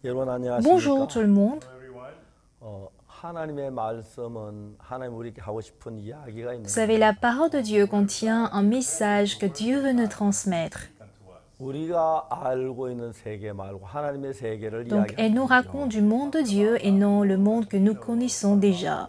여러분 Bonjour 안녕하십니까? tout le monde. 하나님의 말씀은 하나님 우리에게 하고 싶은 이야기가 있는 Vous savez, la parole de Dieu contient un message que Dieu veut nous transmettre. 우리가 알고 있는 세계 말고 하나님의 세계를 Donc, elle nous raconte du monde de Dieu et non le monde que nous connaissons déjà.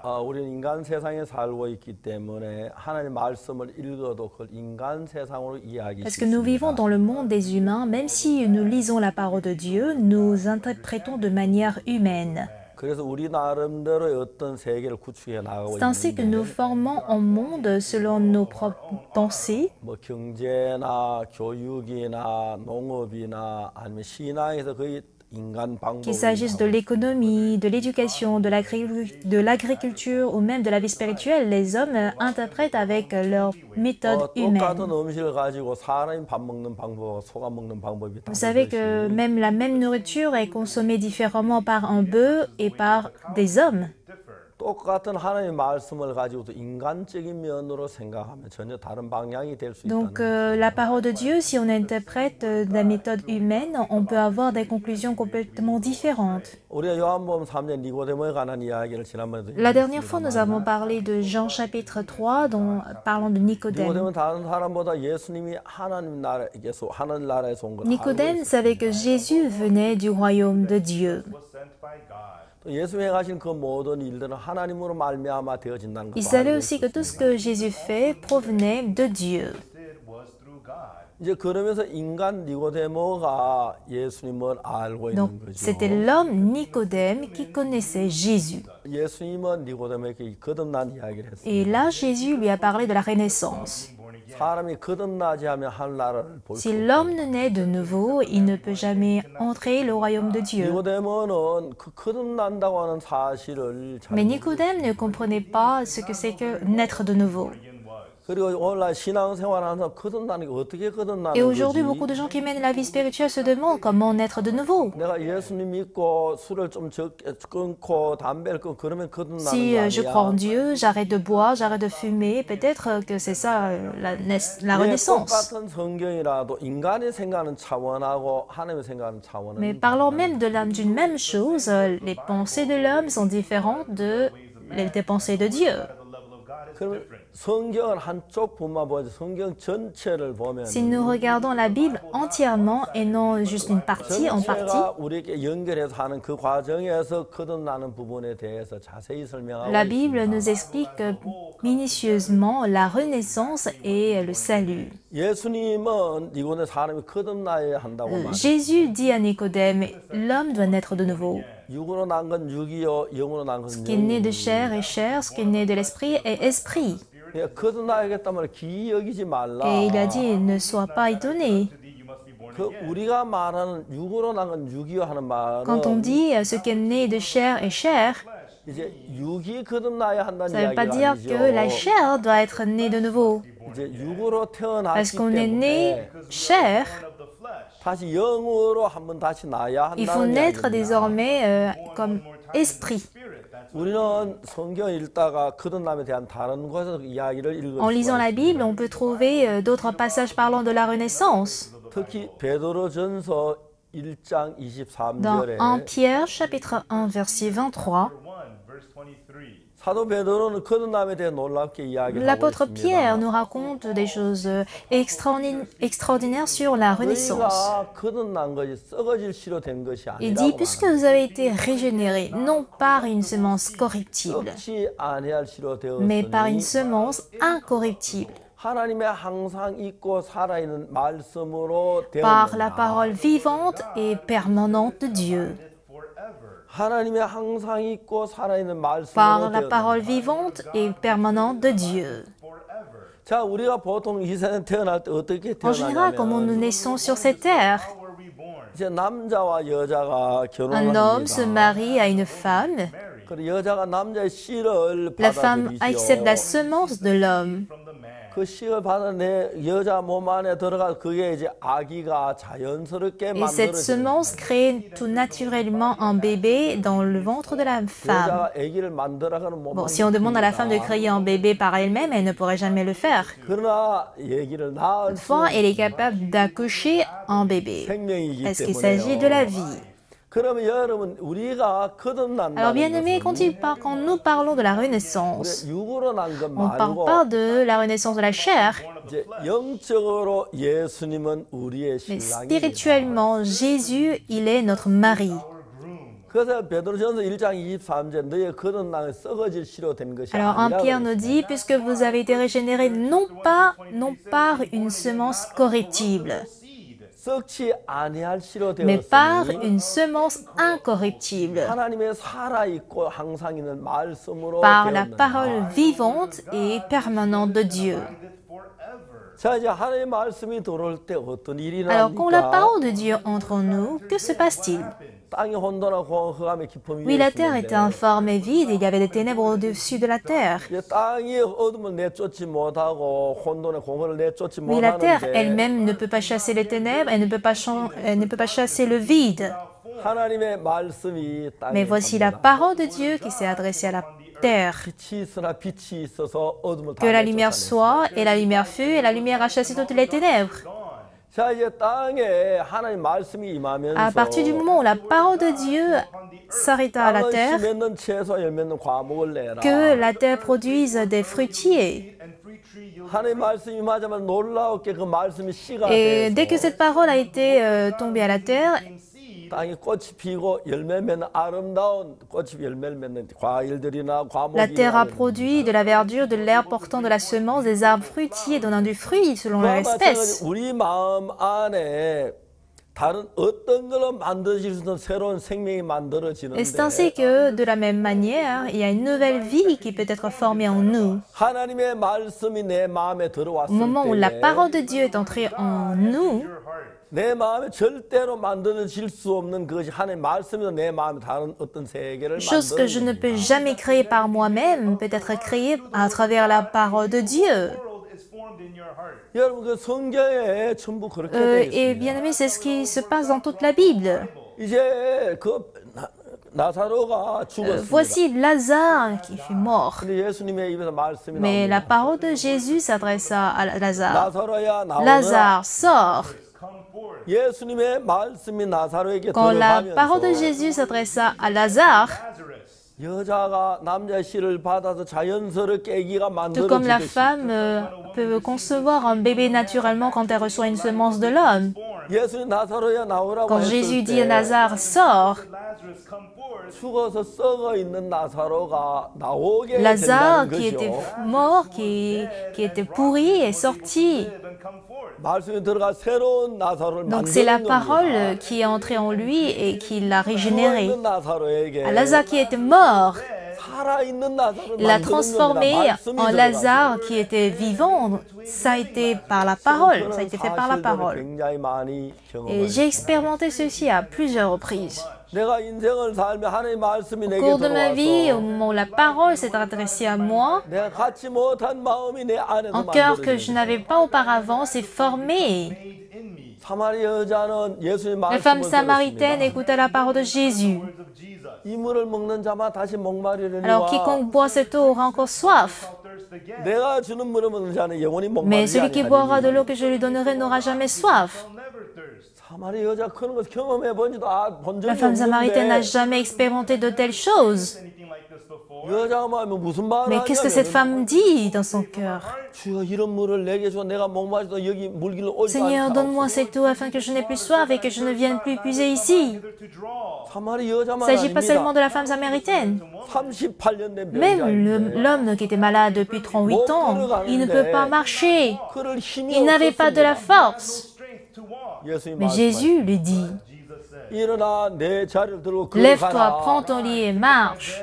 우리는 인간 세상에 살고 있기 때문에 하나님 말씀을 읽어도 그걸 인간 세상으로 이해하기 Parce que nous vivons dans le monde des humains, même si nous lisons la parole de Dieu, nous interprétons de manière humaine. 그래서 우리 나름대로의 어떤 세계를 구축해 나가고 C'est ainsi que nous 있는데 formons un monde selon nos propres pensées. 뭐 경제나 교육이나 농업이나 아니면 신앙에서 거의 인간 Qu'il s'agisse de 방법이 l'économie, de l'éducation, de l'agriculture ou même de la vie spirituelle, les hommes interprètent avec leur méthode humaine. 똑같은 음식을 가지고 사람이 밥 먹는 방법과 소가 먹는 방법이 Vous savez que 다르듯이 même la même nourriture est consommée différemment par un bœuf et par des hommes. 똑같은 하나님의 말씀을 가지고도 인간적인 면으로 생각하면 전혀 다른 방향이 될 수 Donc 있다는 la parole de Dieu, si on interprète de la méthode humaine, on peut avoir des conclusions complètement différentes. 우리가 요한복음 3장 니고데모에 관한 이야기를 지난번에도 La dernière fois, nous avons parlé de Jean chapitre 3, parlant de Nicodème. 니고데모는 다른 사람보다 예수님이 하나님 나라에서 온 걸 알고 Nicodème savait que Jésus venait du royaume de Dieu. 또 예수님이 행하신 그 모든 일들은 하나님으로 말미암아 되어진다는 Il 것도 savait 알고 aussi que tout ce 있었습니다. que Jésus fait provenait de Dieu. 이제 그러면서 인간 니고데모가 예수님을 알고 Donc, 있는 거죠. c'était l'homme Nicodème qui connaissait Jésus. 예수님은 니고데모에게 거듭난 이야기를 했어요. Et là, Jésus lui a parlé de la Renaissance. 사람이 거듭나지 않으면 하늘나라를 볼 수 Si 없어요. l'homme ne naît de nouveau, il ne peut jamais entrer le royaume de Dieu. 니고데모는 그 거듭난다고 하는 사실을 잘 Mais Nicodème ne comprenait pas ce que c'est que naître de nouveau. 그리고 오늘날 신앙생활하면서 거듭나는 게 어떻게 거듭나는 Et aujourd'hui, 거지? beaucoup de gens qui mènent la vie spirituelle se demandent comment naître de nouveau. 내가 예수님 믿고 술을 좀 적게 끊고 담배를 끊고 그러면 거듭나는 Si 거 je crois en 아니야? Dieu, j'arrête de boire, j'arrête de fumer, peut-être que c'est ça la 예, renaissance. 똑같은 성경이라도 인간이 생각하는 차원하고 하나님이 생각하는 차원은 Mais parlons même d'une même chose, les pensées de l'homme sont différentes des pensées de Dieu. 그러면 성경은 한쪽 부분만 보지 성경 전체를 보면 Si nous regardons la Bible entièrement et non juste une partie en partie, 전체가 우리에게 연결해서 하는 그 과정에서 거듭나는 부분에 대해서 자세히 설명하고 la Bible 있습니다. nous explique minutieusement la renaissance et le salut. 예수님은 이곳에 사람이 거듭나야 한다고 말해요. Jésus dit à Nicodème, l'homme doit naître de nouveau. 육으로 난 건 육이요, 영으로 난 Ce 건 qui est né de chair 영이요. est chair, ce qui est né de l'esprit est esprit. 거듭나야겠다면 기이 여기지 말라. Et il a dit, ne sois pas étonné. 그 우리가 말하는 육으로 난 건 육이요 하는 Quand on 말은 dit ce qui est né de chair est chair, 이제 육이 거듭나야 한다는 ça ne veut pas 이야기가 dire que la 아니죠. chair doit être née de nouveau. 이제 육으로 Parce 태어났기 qu'on est né 때문에 chair, 다시 영으로 한번 다시 나야 il faut 한다는 naître 이야기입니다. désormais comme esprit. 우리는 성경 읽다가 거듭남에 대한 다른 곳에서 이야기를 읽을 En lisant 수가 la 있습니다. Bible, on peut trouver d'autres passages parlant de la Renaissance. 특히 베드로전서 1장 Dans 23절에 1 Pierre, chapitre 1, verset 23, 사도 베드로는 거듭남에 대해 놀랍게 이야기를 하고 l'apôtre Pierre 있습니다. nous raconte des choses extraordinaires sur la Renaissance. 너희가 거듭난 것이 썩어질 씨로 된 것이 Il dit, 아니라고 puisque vous avez été régénérés, non par une semence corruptible, 썩지 아니할 씨로 mais par une 되었으니 semence incorruptible, 하나님의 항상 있고 살아있는 말씀으로 par la 되었느니라. parole vivante et permanente de Dieu. 하나님의 항상 있고 살아있는 말씀으로 Par la 되었느니라. parole vivante et permanente de Dieu. 자, 우리가 보통 이 세상에 태어날 때 어떻게 En général, comment nous 태어나냐면 naissons sur cette terre? 이제 남자와 여자가 Un homme se 결혼합니다. marie à une femme. 그리고 여자가 남자의 씨를 La femme accepte la 받아들이죠. semence de l'homme. 그 씨를 받아내 여자 몸 안에 들어가 그게 이제 아기가 자연스럽게 Et cette 만들어지는 semence crée tout naturellement un bébé dans le ventre de la femme. 여자가 아기를 만들어가는 못 Bon, si on demande à la femme de créer un bébé par elle-même, elle ne pourrait jamais le faire. 그러나 아기를 낳을 수 Toutefois, elle est capable d'accoucher un bébé, 생명이기 parce qu'il s'agit de la vie. 그러면 여러분 우리가 거듭난다는 Alors, bien-aimés, 것은 quand nous parlons de la renaissance, 육으로 난 것 on ne parle 말고 pas de la renaissance de la chair, 이제 영적으로 예수님은 우리의 mais 신랑입니다. spirituellement, Jésus, il est notre mari. 그래서 베드로전서 1장 23절 너의 거듭남은 썩어질 씨로 된 것이 Alors, 1 아니라 Pierre nous dit, puisque vous avez été régénérés non par une semence corruptible, 썩지 아니할 씨로 mais par 되었으니 une semence incorruptible, 하나님의 살아있고 항상 있는 말씀으로 par la 되었느니라. parole vivante et permanente de Dieu. 자, 이제 하나님의 말씀이 들어올 때 어떤 일이 Alors, quand la 납니까? parole de Dieu entre en nous, que se passe-t-il? 땅이 혼돈하고 흑암의 깊음 Oui, 위에 la terre était 있었는데 informe et vide, et il y avait des ténèbres au-dessus de la terre. 이제 땅이 어둠을 내쫓지 못하고 혼돈의 공허를 내쫓지 Oui, la terre 못하는데 elle-même ne peut pas chasser les ténèbres, elle ne peut pas chasser le vide. 하나님의 말씀이 땅에 Mais voici la parole de Dieu qui s'est adressée à la terre. 빛이 있으나 빛이 있어서 어둠을 다 Que la lumière 내쫓아냈어요. soit, et la lumière fut, et la lumière a chassé toutes les ténèbres. 자, 이제 땅에 하나님 말씀이 임하면서 À partir du moment où la parole de Dieu s'arrêta à la 땅은 terre, 씨 맺는 채소 열 맺는 과목을 내라. que la terre produise des fruitiers. 하나님 말씀이 임하자마자 놀라웠게 그 말씀이 씨가 Et 돼서 dès que cette parole a été tombée à la terre, 땅이 꽃이 피고 열매 맺는 아름다운 꽃이 열매를 맺는 과일들이나 과목이 la terre a 나는 produit de la verdure, de l'herbe portant de la semence, des arbres fruitiers donnant du fruit selon leur 그와 마찬가지로 espèce. 우리 마음 안에 다른 어떤 걸로 만들어질 수 있는 새로운 생명이 Et 만들어지는데 c'est ainsi que, de la même manière, il y a une nouvelle vie qui peut être formée en nous. 하나님의 말씀이 내 마음에 Au 들어왔을 moment où la 때에 parole de Dieu est entrée en nous, 내 마음에 절대로 만들어질 수 없는 그것이 하나님의 말씀이서 내 마음에 다른 어떤 세계를 chose que je ne 만드는 peux jamais créer par moi-même, peut être créée à travers la parole de Dieu. 여러분 그 성경에 전부 그렇게 돼 Et 있습니다. bien aimé, c'est ce qui se passe dans toute la Bible. 이제 그 나사로가 죽었습니다. Voici Lazare qui fut mort. 근데 예수님의 입에서 말씀이 Mais la 나옵니다. parole de Jésus s'adressa à Lazare. 나사로야 나오너라. Lazare, sors. 예수님의 말씀이 나사로에게 Quand la parole de 들어가면서 Jésus s'adressa à Lazare, 여자가 남자의 씨를 받아서 자연스럽게 아기가 tout comme la 만들어지듯이 femme peut concevoir un bébé naturellement quand elle reçoit une semence de l'homme. 예수님 나사로야 나오라고 Quand 했을 Jésus dit à 때 Lazare, sors, 죽어서 썩어 있는 나사로가 나오게 Lazare 된다는 qui était 거죠. mort, qui était pourri, est sorti. 말씀이 들어가 새로운 나사로를 Donc c'est la 만드는 겁니다. parole qui est entrée en lui et qui l'a 죽어 régénéré. 있는 나사로에게 À Lazare qui était mort, 살아있는 나사로를 il l'a 만드는 transformé 겁니다. 말씀이 en 들어가서. Lazare qui était vivant. Ça a été par la parole, ça a 저는 été fait par la 사실들을 parole. 굉장히 많이 Et 경험했어요. j'ai expérimenté ceci à plusieurs reprises. 내가 인생을 살며 하나님의 말씀이 Au 내게 cours de ma vie, au 들어와서 moment où la parole s'est adressée à moi, 내가 갖지 못한 마음이 내 안에서 un cœur que je 만들어지는 n'avais pas auparavant s'est formé. 사마리 여자는 예수의 La femme 말씀을 samaritaine 들었습니다. écouta la parole de Jésus. 이 물을 먹는 자만 다시 목마르려니와 Alors quiconque boit cette eau aura encore soif. 내가 주는 물을 먹는 자는 영원히 Mais 목마르지 celui qui boira de 아니하리니 l'eau que je lui donnerai n'aura jamais soif. 사마리 여자 그런 것 경험해 본 La 적이 femme samaritaine n'a 없는데 jamais expérimenté de telles choses. 여자가 말하면 무슨 말을 Mais qu'est-ce que cette 하냐면 femme dit dans son cœur? 주여 이런 물을 내게 줘 내가 목마르서 여기 물길로 오지 Seigneur, donne-moi 않다. cette eau afin que je n'ai plus soif et que je ne vienne plus puiser ici. 사마리 Il ne 여자만 s'agit pas seulement 아닙니다. de la femme samaritaine. 38년 된 Même 병자인데 l'homme qui était malade depuis 38 ans, il ne peut pas marcher. 그럴 힘이 Il n'avait pas de la 없었습니다. force. 예수님 Mais Jésus lui dit, 일어나 내 자리를 들고 lève-toi, 걸어가라. prends ton lit et marche.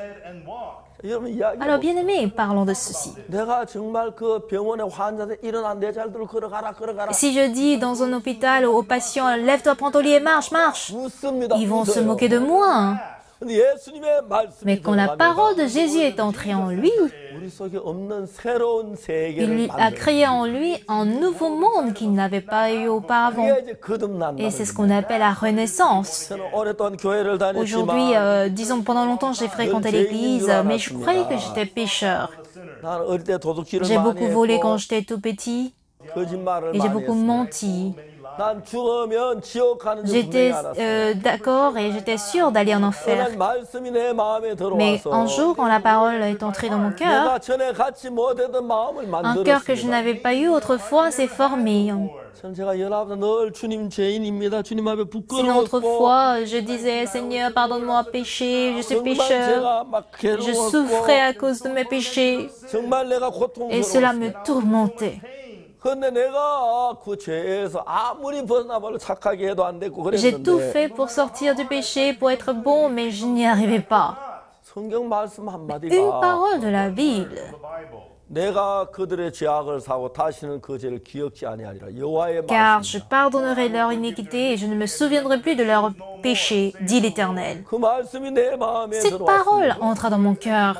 여러분 이야기 Alors bien aimé, parlons de ceci. 내가 정말 그 병원의 환자들 일어나 내 자리를 들고 걸어가라. Si je dis dans un hôpital aux patients, lève-toi, prends ton lit et marche, marche, 웃습니다. ils vont se 웃어요. moquer de moi. 근데 예수님의 말씀이 Mais quand la 들어가면서 parole de Jésus est entrée en lui, 우리 속에 없는 새로운 il 세계를 lui a créé en lui un nouveau monde qu'il n'avait pas eu auparavant. 그게 이제 거듭난다는 Et c'est ce 겁니다. qu'on appelle la renaissance. 저는 오랫동안 교회를 Aujourd'hui, 다녔지만 disons pendant longtemps j'ai fréquenté l'église, mais je croyais que j'étais pécheur. 나는 어릴 때 도둑질을 J'ai 많이 beaucoup volé 했고 quand j'étais tout petit 거짓말을 et j'ai 많이 beaucoup 했어요. menti. 난 죽으면 지옥 가는 줄 J'étais 분명히 알았어. d'accord et j'étais sûre d'aller en enfer. 하나님 말씀이 내 마음에 Mais un 들어와서 jour, quand la parole est entrée dans mon cœur, 내가 전에 갖지 못했던 마음을 un cœur que je 만들었습니다. n'avais pas eu autrefois s'est formé. 전 제가 19살 늘 주님 죄인입니다. 주님 앞에 Sinon, 부끄러웠고 autrefois, je disais, Seigneur, pardonne-moi péché, je suis 정말 pécheur. 제가 막 Je souffrais à 괴로웠고 cause de mes péchés 정말 내가 et cela me 고통스러웠습니다. tourmentait. 근데 내가 그 죄에서 아무리 벗어나봐도 착하게 해도 안 됐고 J'ai tout 그랬는데 fait pour sortir du péché, pour être bon, mais je n'y arrivais pas. 성경 말씀 Une 한마디가 parole de la Bible. 내가 그들의 죄악을 사고 다시는 그 죄를 기억지 아니하리라. 여호와의 Car je 말씀이다. pardonnerai leur iniquité et je ne me souviendrai plus de leurs péchés, dit l'Éternel. 그 말씀이 내 마음에 Cette parole 들어왔습니다. entra dans mon cœur,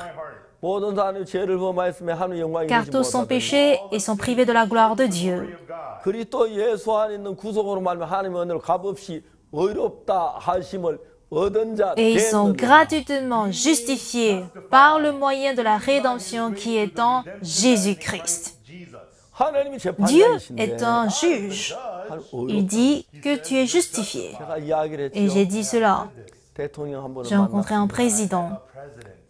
모든 사람이 죄를 범하였으며 하나님 영광이 car 이르지 tous ont 못하더니 péché et sont privés de la gloire de Dieu. 그리스도 예수 안에 있는 구속으로 말하면 하나님의 은혜로 값없이 의롭다 하심을 얻은 자 Et ils sont 되느니라. gratuitement justifiés par le moyen de la rédemption qui est en Jésus-Christ. 하나님이 Dieu 재판장이신데 est un juge. 하나님 Il dit que tu es justifié. 제가 이야기를 Et j'ai 했죠. dit cela. 대통령 한 분을 J'ai rencontré un 만났습니다. président.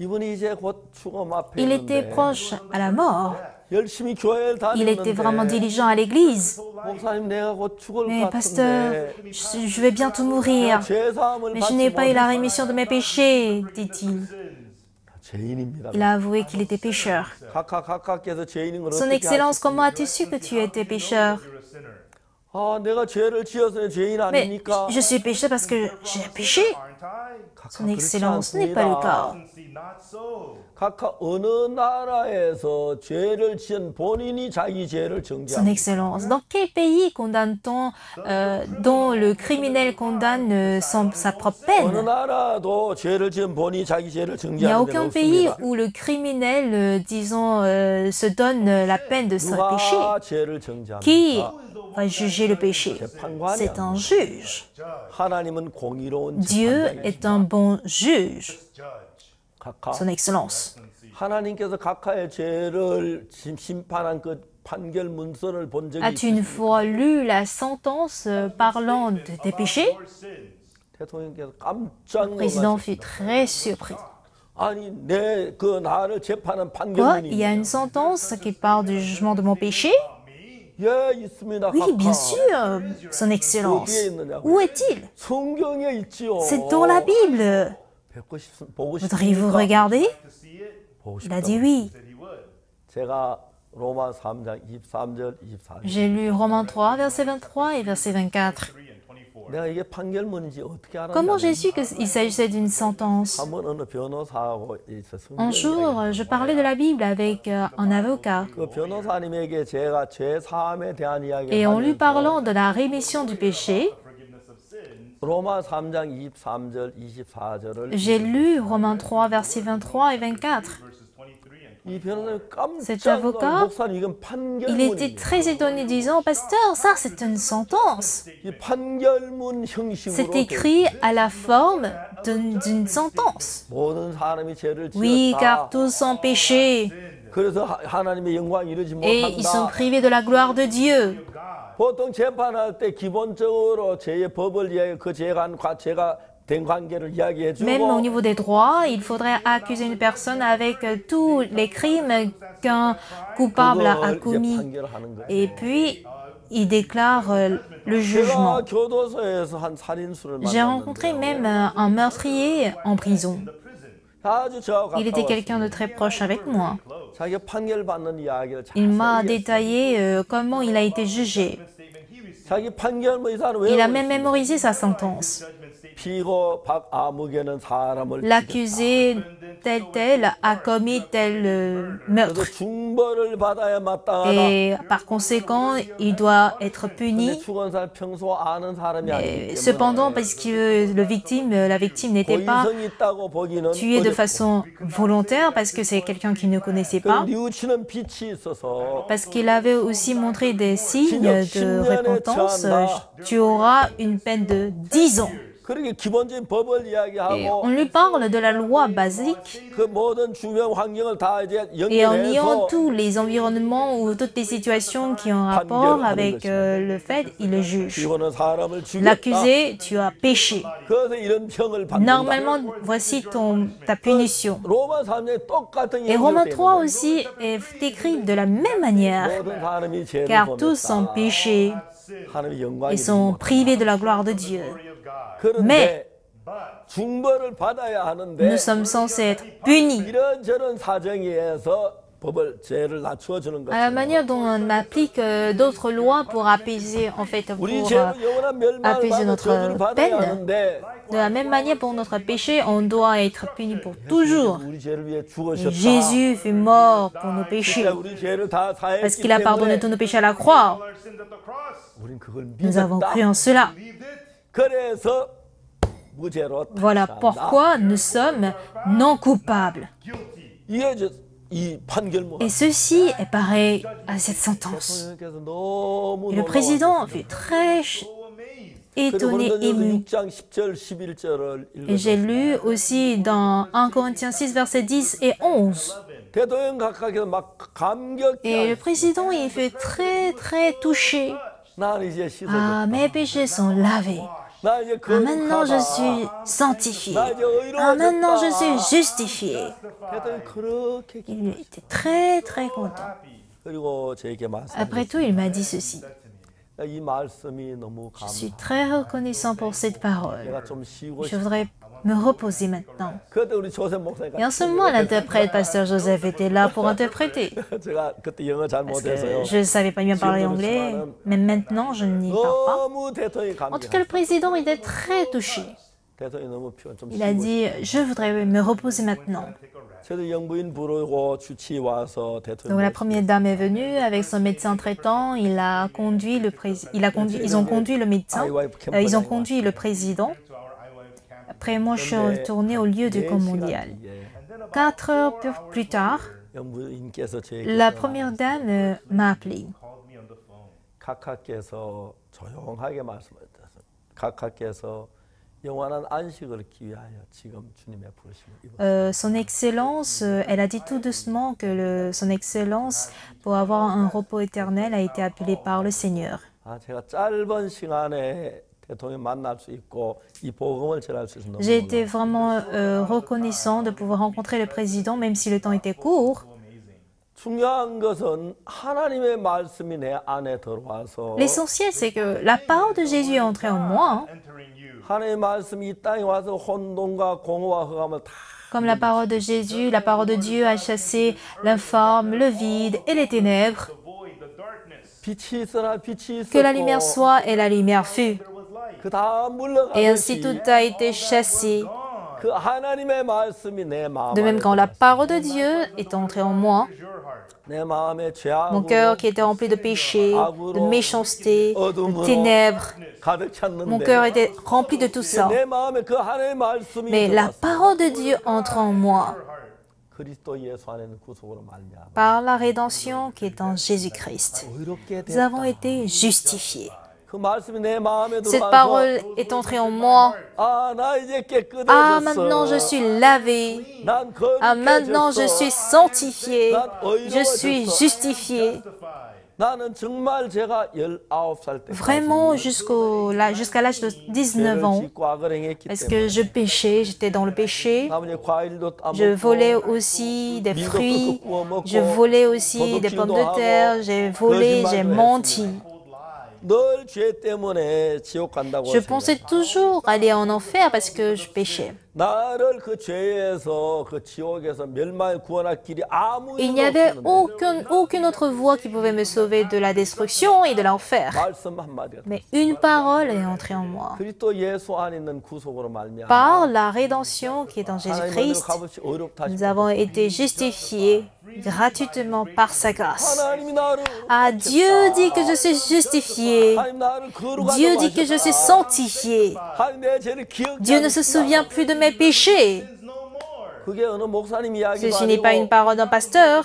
이분이 이제 곧 죽음 앞에 Il était 있는데 proche à la mort. 열심히 교회를 Il était vraiment 다니는데 diligent à l'église. 목사님 내가 곧 죽을 Mais 것 pasteur, 같은데 je vais bientôt mourir. 죄사함을 Mais je 받지 n'ai pas eu la 못해서 rémission de mes péchés, dit-il. 죄인입니다. Il a avoué qu'il était pécheur. 각각께서 죄인인 걸 Son 어떻게 Excellence, 아십니까? comment as-tu su que tu étais pécheur? 아, 내가 죄를 지어서 죄인 Mais 아닙니까? je suis pécheur parce que j'ai péché. Son Excellence, ce n'est pas le cas. 각각 어느 나라에서 죄를 지은 본인이 자기 죄를 Son 정죄합니다. Excellence, dans quel pays condamne-t-on, dont le criminel condamne sa propre 어느 peine? 나라도 죄를 지은 본인이 자기 죄를 Il n'y a 정죄하는 데는 aucun pays 없습니다. où le criminel, disons, se donne la peine de son péché. 누가 죄를 Qui 정죄합니까? va juger le péché? C'est un juge. 하나님은 공의로운 Dieu 재판장이십니다. est un bon juge, 각하 Son Excellence. 하나님께서 각하의 죄를 심판한 그 판결 문서를 본 적이 As-tu une 있으십니까? fois lu la sentence parlant de tes péchés? 대통령께서 깜짝 Le président 놀랐습니다. fut très surpris. 아니 내 그 나를 재판한 Quoi? Il y a 판결문이 une sentence qui parle du jugement de mon péché? 예 있습니다. Oui, 각하. bien sûr, Son Excellence. Où est-il? 성경에 있지요. C'est dans la Bible. 보고 Voudriez-vous 싶습니까? regarder? 보고 Il a dit 싶다고. oui. 제가 로마 3장 23절 24절. J'ai lu Romains 3, verset 23 et verset 24. 내가 이게 판결문인지 어떻게 Comment 알았냐면 j'ai su qu'il s'agissait d'une sentence? 한번 어느 변호사하고 Un jour, je parlais de la Bible avec un avocat. 그 변호사님에게 제가 죄 사함에 대한 이야기를 Et en lui 하면서 parlant de la rémission du péché, 로마 3장 23절 24절을 j'ai lu Romains 3, versets 23 et 24. 이 변호사님 Cet 깜짝 avocat, 놀라 목사님 이건 Il était 판결문입니다. très étonné, disant, Pasteur, ça c'est une sentence. 이 판결문 C'est 형식으로 écrit à la forme d'une sentence. 모든 사람이 죄를 Oui, car 지었다. tous ont péché 그래서 하나님의 영광 이루지 et ils sont 못한다. privés de la gloire de Dieu. 보통 재판할 때 기본적으로 죄의 법을 이야기 그 죄가 된 관계를 이야기해 Même au 주고 niveau des droits, il faudrait accuser une personne avec tous les crimes qu'un coupable a 그걸 이제 commis. 판결하는 거예요. Et puis, il déclare le jugement. 제가 교도소에서 한 살인수를 J'ai rencontré même 만났는데 un meurtrier en prison. 아주 저하고 Il était quelqu'un de 가까웠습니다. très proche avec moi. 자기가 판결 받는 이야기를 Il m'a 자세히 했어요. détaillé comment il a été jugé. 자기 판결문 이 사람 Il a 외우고 même 있습니다. mémorisé sa sentence. 피고 박아무개는 사람을 L'accusé tel a commis tel meurtre. 그래서 중벌을 받아야 마땅하다. Et par conséquent, il doit être 근데 puni. 죽은 사람 평소 아는 사람이 아니기 때문에 Cependant, parce que la victime n'était pas 고의성이 있다고 보기는 tuée de 어렵고 façon volontaire, parce que c'est quelqu'un qu'il ne connaissait 그 pas, 뉘우치는 빛이 있어서 parce qu'il avait aussi montré des signes de repentance, tu auras une peine de 10 ans. 그렇게 기본적인 법을 Et 이야기하고 on lui parle de la loi basique 그 모든 주변 환경을 다 이제 et en niant 연결해서 tous les environnements ou toutes les situations qui ont rapport avec le fait, il le juge. 이거는 사람을 죽였다. L'accusé, tu as péché. 그래서 이런 평을 받는다. Normalement, voici ta punition. 로마 3장에 똑같은 Et Romains 얘기가 3 aussi est écrit de la même manière, 모든 사람이 죄를 car tous sont 범했다. péchés 하나님의 et 영광이 sont privés de la gloire de Dieu. 그런데 중벌을 받아야 하는데 Nous sommes censés être punis. 이런저런 사정에서 법을 죄를 낮추어 주는 À la 것처럼 manière dont on applique d'autres lois pour apaiser, en fait, pour 우리 죄는 영원한 멸망을 apaiser 받아 저주를 notre 받아야 peine. 하는데 De la même manière, pour notre péché, on doit être puni pour toujours. 우리 죄를 위해 Et 죽으셨다. Jésus fut mort pour nos péchés, 우리 죄를 다 parce 사했기 qu'il a pardonné 때문에 tous nos péchés à la croix. 우린 그걸 Nous avons 믿었다. cru en cela. 그래서 무죄로 Voilà 탄식한다. pourquoi nous sommes non coupables. 이게 이 판결문. Et ceci est pareil à cette sentence. 대통령께서 너무 Et le président 놀라웠습니다. fut très 그리고 étonné, 고린도전서 ému. 6장 10절 11절을 Et j'ai 읽었습니다. lu aussi dans 1 Corinthiens 6, versets 10 et 11. 대통령 각각에서 막 감격해. Et le président, il fut très, très touché. 나는 이제 씻어졌다. Ah, mes péchés sont lavés. 나 이제 Ah, maintenant je 거룩하다. suis sanctifié. 나 이제 Ah, maintenant je 의로워졌다. suis justifié. 대통령이 그렇게 Il était très, très content. 그리고 저에게 Après 말씀하셨습니다. tout, il m'a dit ceci. 이 말씀이 너무 Je suis 감사. très reconnaissant pour cette parole. 내가 좀 쉬고 Je 싶다. voudrais me reposer maintenant. 그때 우리 조셉 목사님 Et en ce moment, l'interprète, pasteur Joseph, était là pour interpréter. 제가 그때 영어 잘 Parce 못해서요. que je ne savais pas bien parler anglais, mais maintenant, je n'y parle pas. 너무 대통령이 En tout cas, le 감격했어요. président était très touché. 대통령이 너무 피곤 좀 Il a 쉬고 dit, je voudrais me reposer maintenant. 저도 영부인 부르고 주치 와서 Donc la 대통령 première dame est venue avec son médecin traitant. Il a conduit le ils ont conduit le médecin. Ils ont conduit le président. Après moi, je suis retournée au lieu du camp mondial. 4 heures plus tard, 영부인께서 저에게 la première dame m'a appelé. 각하께서 조용하게 말씀하셨습니다. 각하께서 영원한 안식을 얻기 위하여 지금 주님의 부르심을 입었습니다. Son Excellence, elle a dit tout doucement que Son Excellence, pour avoir un repos éternel, a été appelée par le Seigneur. 아, 제가 짧은 시간에 대통령 만날 수 있고 이 복음을 전할 수 있어서 너무 J'ai été 놀라워요. vraiment reconnaissant de pouvoir rencontrer le président, même si le temps était court. 중요한 것은 하나님의 말씀이 내 안에 들어와서 L'essentiel, c'est que la parole de Jésus est entrée en moi. 하나님의 말씀이 이 땅에 와서 혼돈과 공허와 흑암을 다 Comme la parole de Jésus, la parole de Dieu a chassé l'informe, le vide et les ténèbres. 빛이 있으나 빛이 Que la lumière 있었고 soit et la lumière fut. 그다 Et ainsi 물러가듯이 tout a été chassé. 그 하나님의 말씀이 내 마음 De même, 안에 quand la parole de Dieu est entrée en moi, 내 마음에 mon 죄하고 cœur qui était rempli de péché, de méchanceté, de ténèbres, 가득 mon 찼는데 cœur était rempli de tout ça. 내 마음에 그 하나님의 말씀이 Mais la 들어왔어. parole de Dieu entre en moi 그리스도 예수 안에는 구속으로 말미암아 par la rédemption qui est en Jésus-Christ. 의롭게 Nous avons 됐다. été justifiés. 그 말씀이 내 마음에 Cette 들어와서 parole est entrée en moi. 아, 나 이제 깨끗해졌어. Ah, maintenant je suis lavé. 난 Ah, maintenant je 거룩해졌어. suis sanctifié. Je suis justifié. 나는 정말 제가 19살 때까지 Vraiment jusqu'à l'âge de 19 ans. 짓고 악을 행했기 Parce 때문에 que je péchais, j'étais dans le péché. 아버지 과일도 따먹고 Je volais aussi des fruits. Je volais aussi des pommes de terre. J'ai volé, j'ai menti. 늘 죄 때문에 지옥 간다고 Je pensais toujours aller en enfer parce que je péchais. 나를 그 죄에서 그 지옥에서 멸망에 구원할 길이 아무 Il 일도 n'y avait 없었는데 aucune autre voie qui pouvait me sauver de la destruction et de l'enfer. 말씀 한마디가 Mais une parole est entrée en moi. 그리스도 예수 안에 있는 구속으로 말미암아 Par la rédemption qui est en 하나님 Jésus-Christ, 값없이 어렵다 nous avons été justifiés gratuitement par sa grâce. 하나님이 나를 Ah, Dieu dit que je suis justifié. 하나님 나를 거룩하다고 Dieu dit que je suis 하셨다. sanctifié. 하나님 내 죄를 기억지 Dieu ne se souvient plus de mes péchés. 그게 어느 목사님 이야기도 Ceci n'est pas une 아니고 parole d'un pasteur,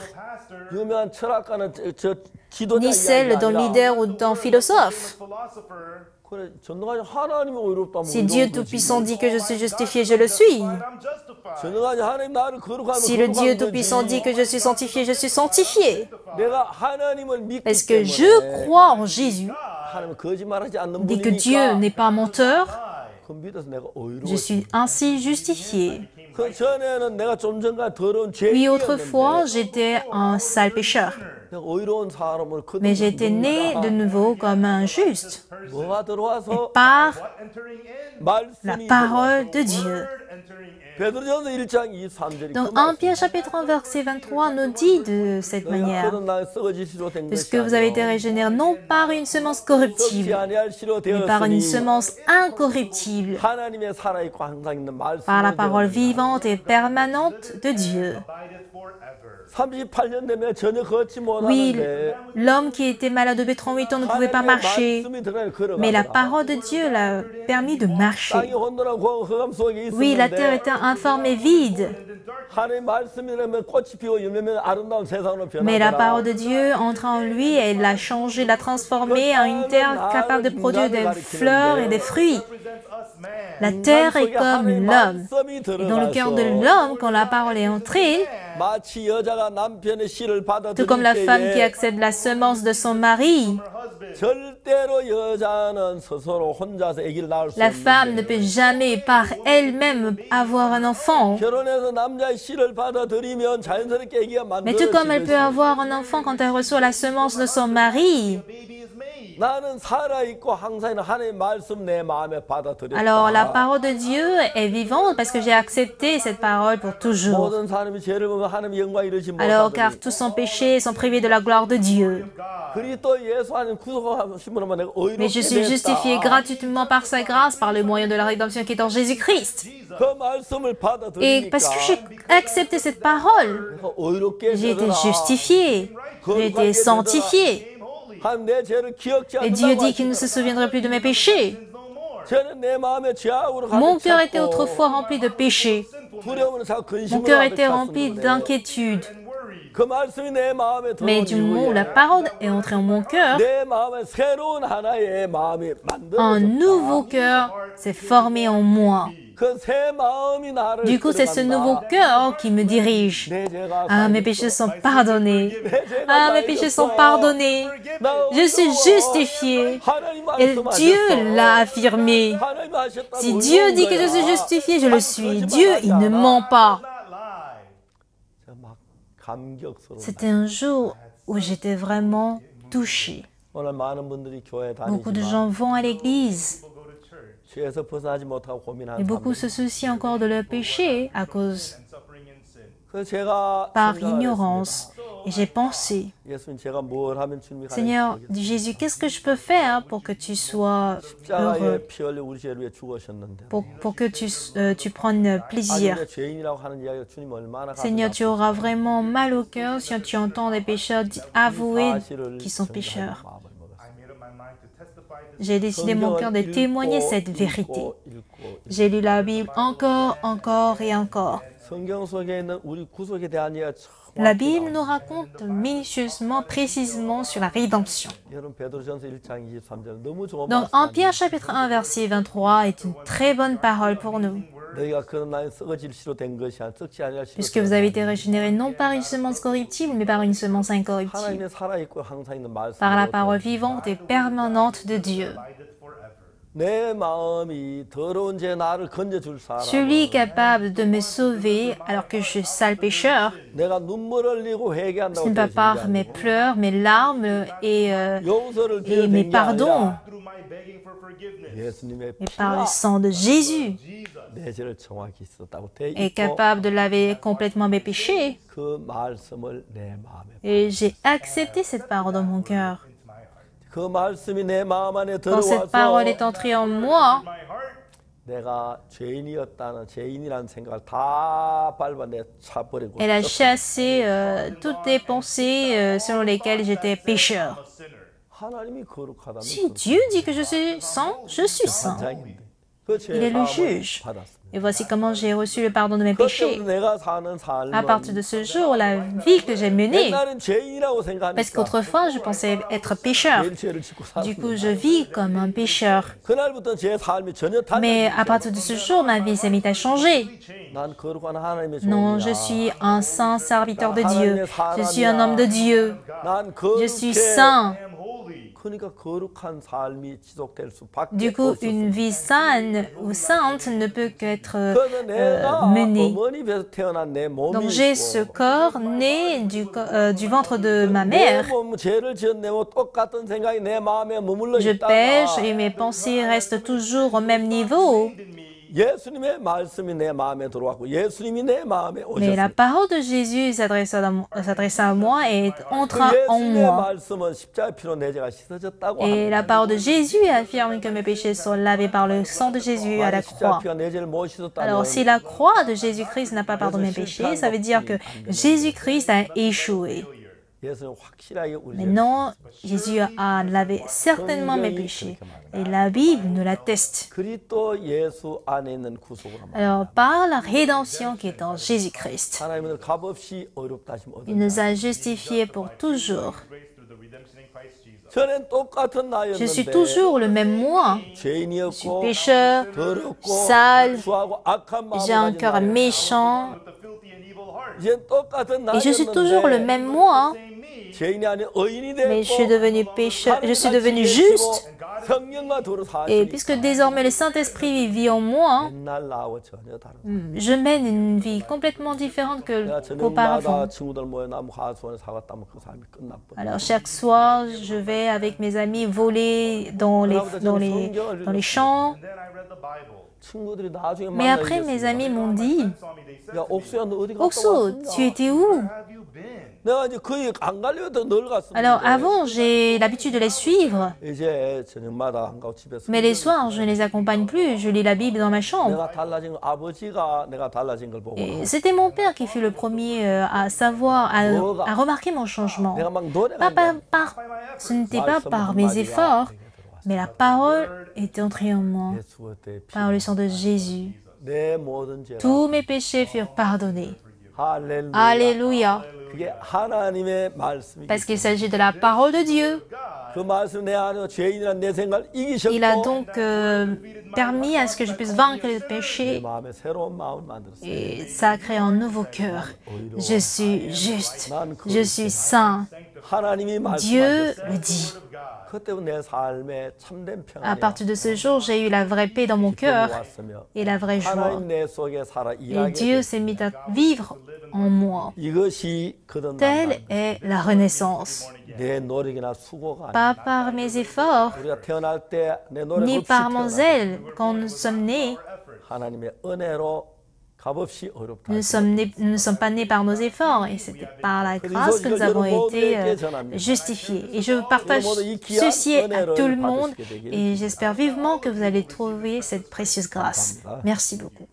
유명한 철학가는 저 지도자 ni celle d'un 이야기가 아니라 leader ou d'un philosophe. 그래, 전능하신 하나님이 의롭다면 Si Dieu Tout-Puissant dit que je suis justifié, je le suis. 전능하신 하나님 나를 거룩하면 Si le Dieu 거룩한 Tout-Puissant dit que je suis sanctifié, je suis sanctifié. 내가 하나님을 믿기 Parce que 때문에 je crois en Jésus, 하나님은 거짓말하지 않는 dit que Dieu 분이니까 n'est pas menteur, 그 믿어서 내가 je suis ainsi justifié. 그 전에는 내가 좀 전까지 더러운 Oui, 죄인이었는데 autrefois, j'étais un sale pécheur. 내가 의로운 사람을 Mais j'étais né de nouveau comme un juste 뭐가 들어와서 par la 말씀이 parole de Dieu. 베드로전서 1장 23절이 Donc 1 Pierre chapitre 1 verset 23 nous dit de cette manière, puisque vous avez été régénérés non par une semence corruptible, mais par une semence incorruptible, 하나님의 살아있고 항상 있는 par la 말씀을 parole vivante et permanente de Dieu. 38년 되면 전혀 걷지 Oui, 못하는데 l'homme qui était malade depuis 38 ans ne pouvait pas marcher, mais la parole de Dieu l'a permis de marcher. 땅이 혼돈하고 흑암 속에 Oui, la terre 있었는데 était informe et vide, 하나님 말씀이라면 꽃이 피고 열매면 아름다운 세상으로 mais la 변하더라. parole de Dieu entra en lui et l'a changé, l'a transformé en une terre capable de produire des fleurs et des fruits. La terre est comme l'homme. Et dans le cœur de l'homme, quand la parole est entrée, 마치 여자가 남편의 씨를 tout comme la femme qui 받아들일 accepte la semence de son mari, 때 절대로 여자는 스스로 혼자서 아기를 낳을 수 la femme ne 없는데 peut jamais par elle-même avoir un enfant. 결혼해서 남자의 씨를 받아들이면 자연스럽게 아기가 Mais tout comme elle peut 만들어지듯이 avoir un enfant quand elle reçoit la semence de son mari, 나는 살아있고 항상 있는 하나님의 말씀 내 마음에 받아들였다. alors la parole de Dieu est vivante parce que j'ai accepté cette parole pour toujours. 모든 사람이 죄를 범하면 하나님의 영광 이루지 Alors car 못하더니 tous sont péchés et sont privés de la gloire de Dieu. 그리스도 예수 안에 구속하심으로만 내가 Mais je 의롭게 suis justifié 됐다. gratuitement par sa grâce, par le moyen de la rédemption qui est en Jésus-Christ. 그 말씀을 Et 받아들이니까 parce que j'ai accepté cette parole, 내가 의롭게 j'ai été 되더라. justifié, j'ai été sanctifié. 하나님 내 죄를 기억지 Et Dieu 않는다고 dit qu'il ne se souviendrait plus de mes péchés. 죄는 내 마음에 죄악으로 Mon 가득 cœur était 찼고 autrefois rempli de péchés. 두려움은 자꾸 Mon 근심으로 cœur 가득 était rempli 찼었는데 d'inquiétude. 그 말씀이 내 마음에 Mais 들어온 du moment où la 이후에 parole est entrée en mon cœur, 내 마음에 새로운 하나의 마음이 un nouveau 만들어졌다. cœur s'est formé en moi. 그 새 마음이 나를 Du coup, c'est ce nouveau 끌어간다. cœur qui me dirige. 내 죄가 Ah, mes péchés sont pardonnés. Ah, mes péchés sont pardonnés. Je suis justifié. Et Dieu l'a affirmé. Si Dieu dit que je suis justifié, je le suis. Dieu, il ne ment pas. C'était un jour où j'étais vraiment touchée. 오늘 많은 분들이 교회 Beaucoup de 다니지만 gens vont à l'église. 죄에서 벗어나지 못하고 Et 고민하는 beaucoup se 사람들. soucient encore de leur péché à cause 그래서 제가 par 생각을 ignorance. 했습니다. Et j'ai pensé, 예수님 제가 뭘 하면 주님이 Seigneur, 가능하겠어요? dit Jésus, qu'est-ce que je peux faire pour que tu sois heureux, 십자가에 피 흘려 우리 죄를 위해 죽으셨는데 pour que tu prennes plaisir. 아니, 죄인이라고 하는 이야기가 주님 얼마나 Seigneur, tu auras vraiment mal au cœur si tu entends des pécheurs avouer qu'ils sont pécheurs. J'ai décidé mon cœur de témoigner cette vérité. J'ai lu la Bible encore, encore et encore. 성경 속에 있는 우리 구속에 대한 이야기가 La Bible nous raconte minutieusement, précisément sur la rédemption. 여러분 베드로전서 1장 23절 너무 좋은 Donc, 말씀 1 Pierre chapitre 1 verset 23 est une très bonne parole pour nous, 너희가 그런 나의 썩어질 씨로 된 것이 아니라 썩지 아니할 씨로 puisque vous avez été régénérés non par une semence corruptible, mais par une semence incorruptible, 하나님의 살아있고 항상 있는 말씀 par la parole vivante et permanente de Dieu. 내 마음이 더러운 죄 나를 건져줄 사람 Celui capable de me sauver alors que je suis sale pécheur, 내가 눈물 흘리고 ce 회개한다고 n'est pas par mes pleurs, mes larmes et 용서를 mes 빌어댄 게 pardons, 아니라 예수님의 mais par le sang de Jésus, 내 죄를 정확히 있었다고 돼 est 있고 capable de laver complètement mes péchés. 그 말씀을 내 마음에 Et j'ai accepté cette parole dans mon cœur. 그 말씀이 내 마음 안에 Quand cette parole 들어와서 est entrée en moi, 내가 죄인이었다는 죄인이라는 생각을 다 밟아내 차버리고 elle a chassé toutes les pensées selon lesquelles j'étais pécheur. 하나님이 거룩하다면 Si Dieu dit que je suis saint, je suis saint. 환장인데 Il est le juge. Et voici comment j'ai reçu le pardon de mes péchés. À partir de ce jour, la vie que j'ai menée, parce qu'autrefois, je pensais être pécheur. Du coup, je vis comme un pécheur. Mais à partir de ce jour, ma vie s'est mise à changer. Non, je suis un saint serviteur de Dieu. Je suis un homme de Dieu. Je suis saint. Du coup, une vie saine ou sainte ne peut qu'être menée. Donc, j'ai ce corps né du ventre de ma mère. Je pêche et mes pensées restent toujours au même niveau. Mais la parole de Jésus s'adressa à moi et entra en moi. Et la parole de Jésus affirme que mes péchés sont lavés par le sang de Jésus à la croix. Alors, si la croix de Jésus-Christ n'a pas pardonné mes péchés, ça veut dire que Jésus-Christ a échoué. Maintenant, Jésus a lavé certainement mes péchés. Et la Bible nous l'atteste. Alors, par la rédemption qui est en Jésus-Christ, il nous a justifiés pour toujours. Je suis toujours le même moi. Je suis pécheur, sale, j'ai un cœur méchant. Et je suis toujours le même moi. Mais je suis devenu pécheur, je suis devenu juste. Et puisque désormais le Saint-Esprit vit en moi, je mène une vie complètement différente qu'auparavant. Alors chaque soir, je vais avec mes amis voler dans les champs. Mais après, mes amis m'ont dit, « Okso, tu étais où ?» Alors avant, j'ai l'habitude de les suivre. Mais les soirs, je ne les accompagne plus. Je lis la Bible dans ma chambre. Et c'était mon père qui fut le premier à remarquer mon changement. Ce n'était pas par mes efforts, mais la parole est entrée en moi par le sang de Jésus. Tous mes péchés furent pardonnés. Alléluia. Parce qu'il s'agit de la parole de Dieu. Il a donc permis à ce que je puisse vaincre le péché. Et ça a créé un nouveau cœur. Je suis juste. Je suis saint. Dieu le dit. À partir de ce jour, j'ai eu la vraie paix dans mon cœur et la vraie joie. Et Dieu s'est mis à vivre en moi. Telle est la renaissance. Pas par mes efforts, ni par mon zèle quand nous sommes nés. Nous ne sommes pas nés par nos efforts et c'était par la grâce que nous avons été justifiés. Et je partage ceci à tout le monde et j'espère vivement que vous allez trouver cette précieuse grâce. Merci beaucoup.